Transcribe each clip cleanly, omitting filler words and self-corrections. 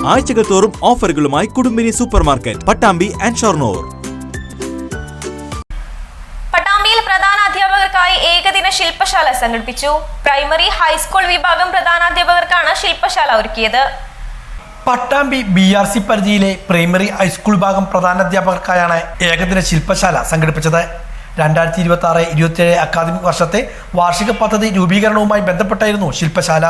ആഴ്ചകൾ തോറും ഓഫറുകളുമായി Kudumbini super market, Pattambi and Shoranur. പട്ടാമ്പിയിൽ പ്രധാനാധ്യാപകർക്കായി ഏകദിന ശില്പശാല സംഘടിപ്പിച്ചു. പ്രൈമറി, ഹൈസ്കൂൾ വിഭാഗം പ്രധാനാധ്യാപകർക്കാണ് ശില്പശാല ഒരുക്കിയത്. പട്ടാമ്പി BRC പരിധിയിലെ പ്രൈമറി, ഹൈസ്കൂൾ വിഭാഗം പ്രധാനാധ്യാപകർക്കായാണ് ഏകദിന ശില്പശാല സംഘടിപ്പിച്ചത്. 2026-27 അക്കാദമിക് വർഷത്തെ വാർഷിക പദ്ധതി രൂപീകരണവുമായി ബന്ധപ്പെട്ടായിരുന്നു ശില്പശാല.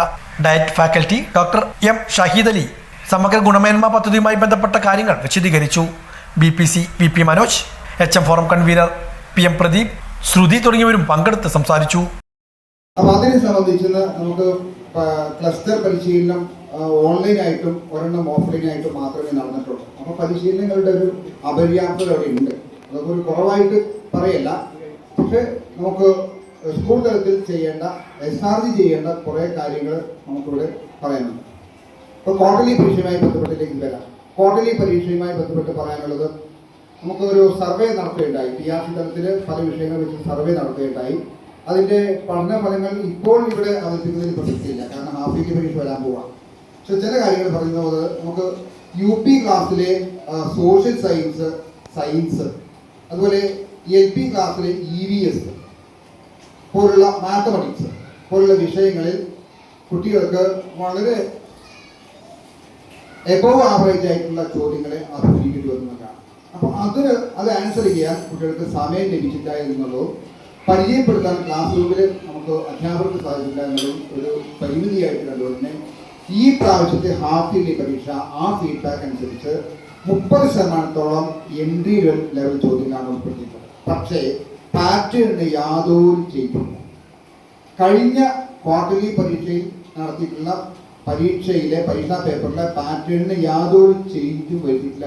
DIET faculty doctor M. Shaheed Ali സമഗ്ര ഗുണമേന്മ പദ്ധതിയുമായി ബന്ധപ്പെട്ട കാര്യങ്ങൾ വിശദീകരിച്ചു. BPC VP Manoj, HM forum convener PM Pradeep, Shruti തുടങ്ങിയവരും പങ്കെടുത്ത് സംസാരിച്ചു. അപ്പോൾ അതിനെ സംബന്ധിച്ച് നമുക്ക് ക്ലസ്റ്റർ പരിശീലനം ഓൺലൈനായിട്ടും ഒരെണ്ണം ഓഫ്ലൈനായിട്ടും മാത്രമേ നടന്നിട്ടുള്ളൂ. അപ്പോൾ പരിശീലനങ്ങളുടെ ഒരു അപര്യാപ്തത അവിടെ ഉണ്ട്. അതൊക്കെ ഒരു കുറവായിട്ട് പറയല്ല. പക്ഷേ നമുക്ക് സ്കൂൾ തലത്തിൽ ചെയ്യേണ്ട, SRG ചെയ്യേണ്ട കുറേ കാര്യങ്ങൾ നമുക്കിവിടെ പറയാനുണ്ട്. ഇപ്പോൾ ക്വാർട്ടർലി പരീക്ഷയുമായി ബന്ധപ്പെട്ടിലേക്ക് വരാം. ക്വാർട്ടർലി പരീക്ഷയുമായി ബന്ധപ്പെട്ട് പറയാനുള്ളത്, നമുക്കൊരു സർവേ നടത്തുകയുണ്ടായി. PRC തലത്തിൽ പല വിഷയങ്ങൾ വെച്ച് സർവേ നടത്തുകയുണ്ടായി. അതിൻ്റെ പഠന ഫലങ്ങൾ ഇപ്പോൾ ഇവിടെ അവതരിപ്പിക്കുന്നതിൽ പ്രസക്തിയില്ല, കാരണം ഹാഫ് ഇയർലി പരീക്ഷ വരാൻ പോവാം. പക്ഷെ ചില കാര്യങ്ങൾ പറയുന്നത്, നമുക്ക് UP ക്ലാസ്സിലെ സോഷ്യൽ സയൻസ്, അതുപോലെ LP ക്ലാസ്സിലെ EVS പോലുള്ള മാത്തമാറ്റിക്സ് പോലുള്ള വിഷയങ്ങളിൽ കുട്ടികൾക്ക് വളരെ എബോവ് ആവറേജ് ആയിട്ടുള്ള ചോദ്യങ്ങളെ അഭിമുഖീകരിക്കേണ്ടി വരുന്നതാണ്. അപ്പോൾ അത് ആൻസർ ചെയ്യാൻ കുട്ടികൾക്ക് സമയം ലഭിച്ചില്ല എന്നുള്ളതും, പരിചയപ്പെടുത്താൻ ക്ലാസ് റൂമിൽ നമുക്ക് അധ്യാപകർക്ക് സാധിച്ചില്ല എന്നുള്ളതും ഒരു പരിമിതിയായിട്ട് കണ്ടുകൊണ്ട് ഈ പ്രാവശ്യത്തെ ഹാഫ് ഇയർലി പരീക്ഷ ആ ഫീഡ്ബാക്ക് അനുസരിച്ച് 30% എൻട്രി ലെവൽ ചോദ്യങ്ങളാണ് ഉൾപ്പെടുത്തിയിട്ടുള്ളത്. പക്ഷേ പാറ്റേണിന് യാതൊരു ചേഞ്ചുമില്ല. കഴിഞ്ഞ ക്വാർട്ടർലി പരീക്ഷയിൽ നടത്തിയിട്ടുള്ള പരീക്ഷാ പേപ്പറിലെ പാറ്റേണിന് യാതൊരു ചേഞ്ചും വരുത്തിയിട്ടില്ല